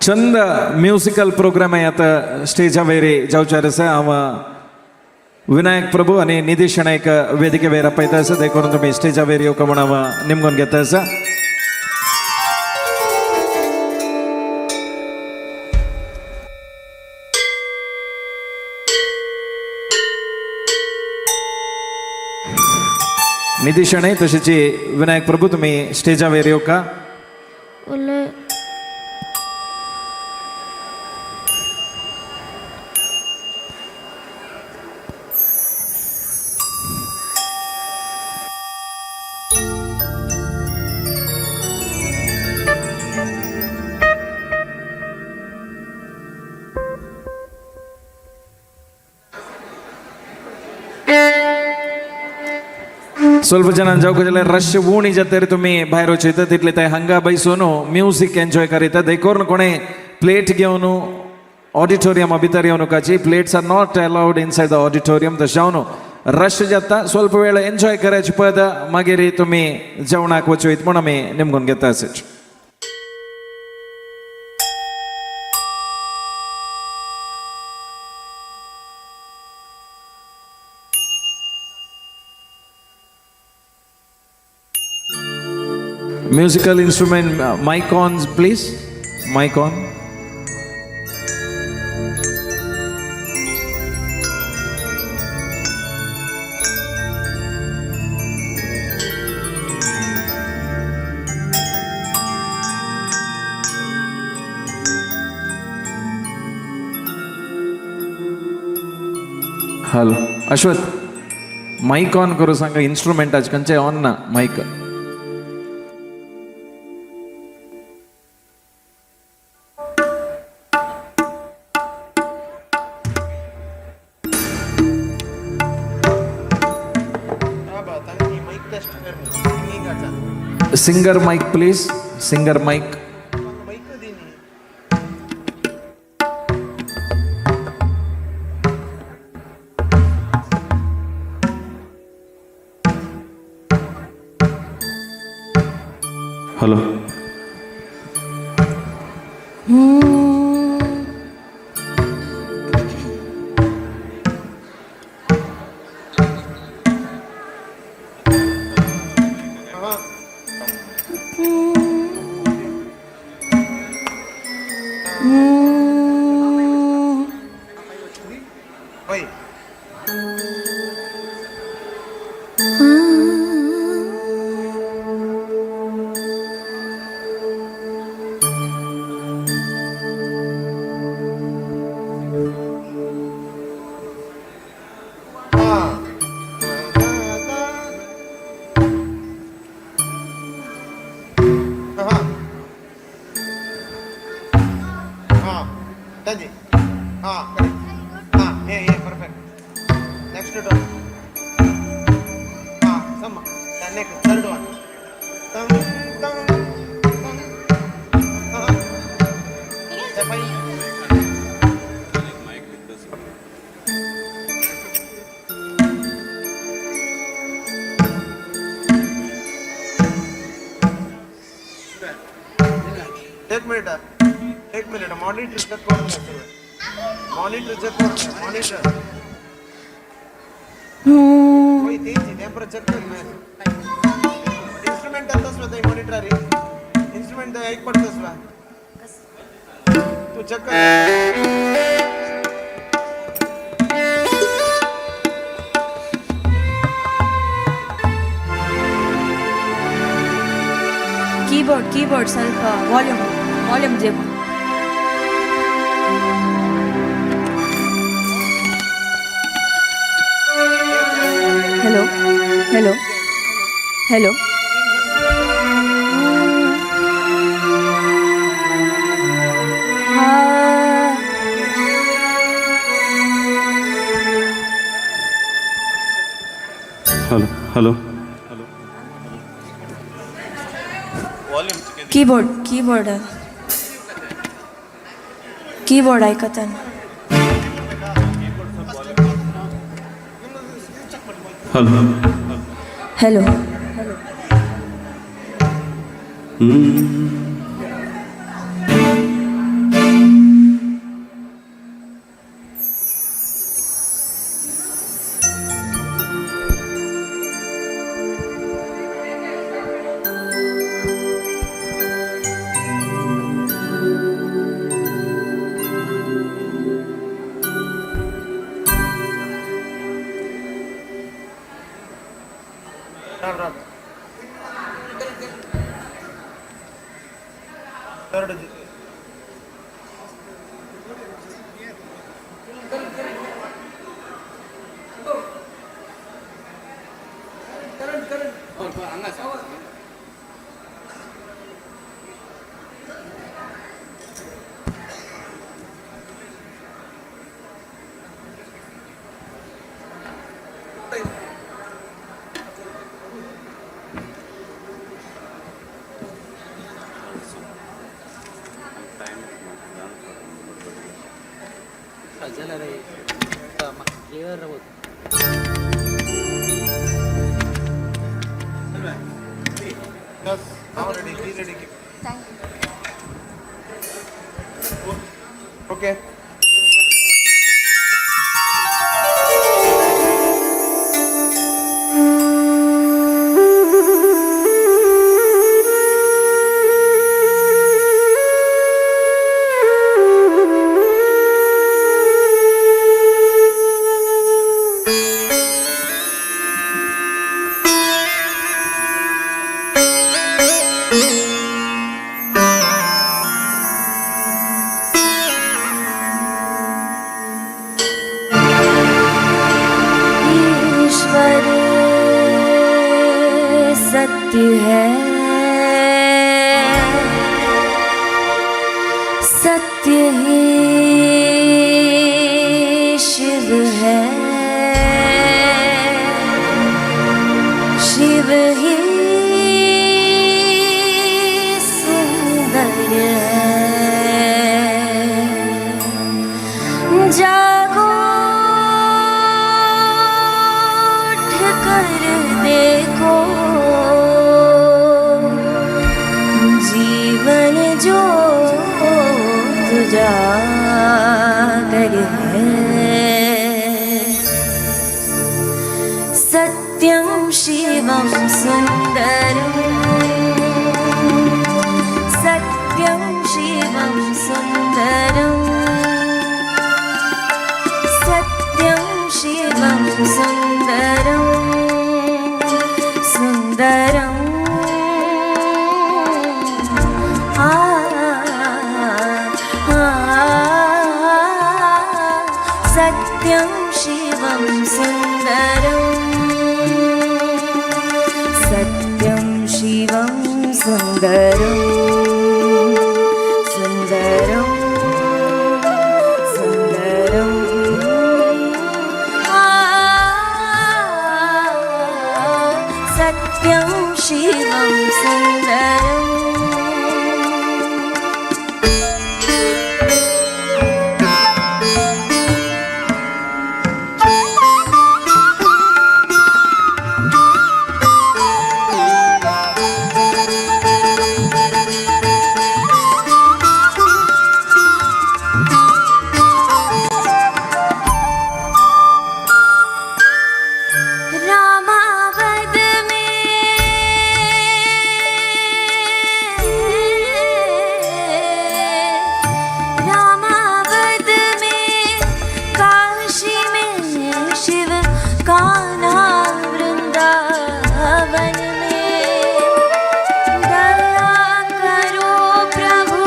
चंद musical programme आहे आता स्टेजा वैरे जावचार आसा हांव विनायक प्रभू आणि निधीश नायक वेदिके वयर आपयता आसा देखून तुम्ही स्टेजा वयर येवका म्हण हांव निमगोन घेता आसा. निधीश नाय तशेंच विनायक प्रभू तुम्ही स्टेजा वयर येवका. ಸ್ವಲ್ಪ ಜನ जावक रश उणी जाता तुम्ही बाहेर वचयता तितले ते हांगा बैसून म्युझिक एन्जॉय करीता देखून कोणे प्लेट घेवन ऑडिटोरियमा भितर येवन नकाची. Plates are not allowed inside the auditorium. तशें जावन रश जाता स्वल्प वेळ एन्जॉय करायची पद मागीर तुम्ही जेवणाक वचयत म्हण आमी निमगोन घेता आसच. Musical instrument, mic on please. Mic on. Hello Ashwath mic on करू सांगा. इन्स्ट्रुमेंट आज खंयचे ऑन ना mic. Singer mic please. Singer mic. Hello एक मिनिट मॉनिटर चेक करून घ्या. मॉनिटर चेक करून मॉनिटर होय तेची टेम्परेचर चेक कर. इन्स्ट्रुमेंट तसला ते मॉनिटर आहे. इन्स्ट्रुमेंट एक पड तसला तू चेक कर. कीबोर्ड ಸ್ವಲ್ಪ ವಾಲ್ಯೂಮ್ ಜೇಬು. Hello hello hello hello hello keyboard ऐकताना. Hello hello Okay. ईश्वर सत्य है, सत्य ही शिव है, शिव ही सुंदर है। जागो उठ कर देखो, जीवन जो जागर है। सत्यं शिवं सुंदरं, सत्यं शिवं सुंदरं, सत्यं शिवं सुंदरं, सुंदरं सत्यं शिवं सुंदरं, सत्यं शिवं सुंदरं, सुंदरं सुंदरं सत्यं शिवं सुंदरं। रामावद में रामावद में काशी में शिव कान्हा वृंदावन में। दया करो प्रभु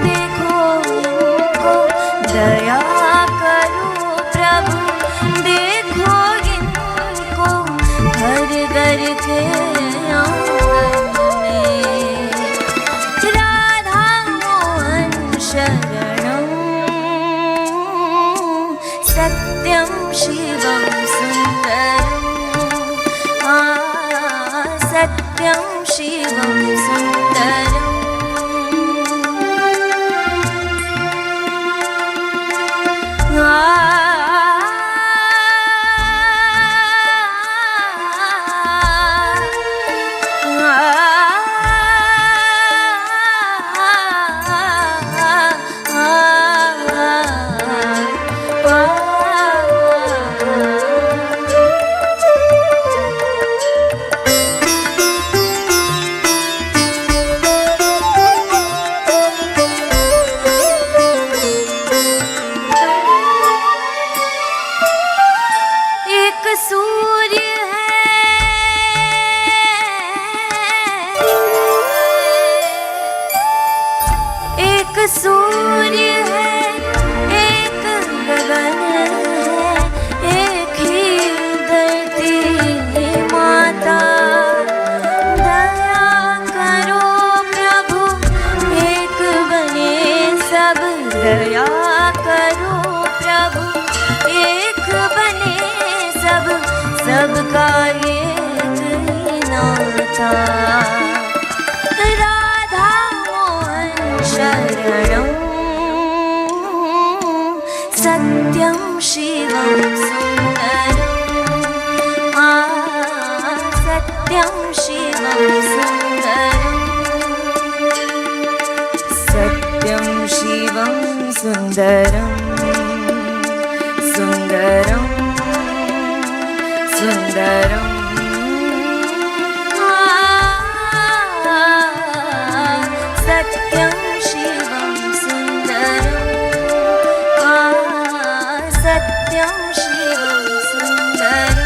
देखो इनको, दया करो प्रभु देखो इनको, घर घर के आंगन में। राधा मोहन शरणं, सत्यं शिवं सुंदरं, सत्यं शिवं सुंदरं। था राधा मोहन शरणं सत्यं शिवं सुन्दरं सत्यं शिवं सुन्दरं सत्यं शिवं सुन्दरं सुन्दरं सुन्दरं सत्यं शिवं सुन्दरं सत्यं शिवं सुन्दरं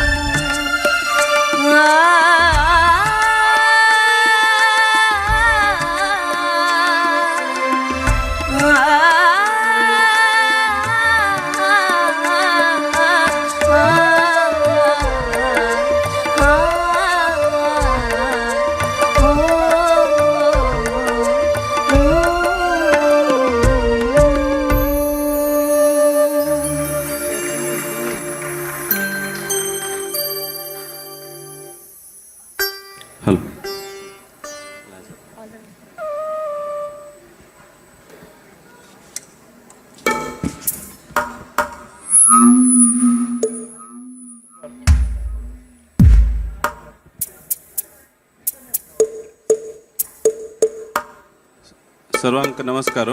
హలో सर्वांक नमस्कार.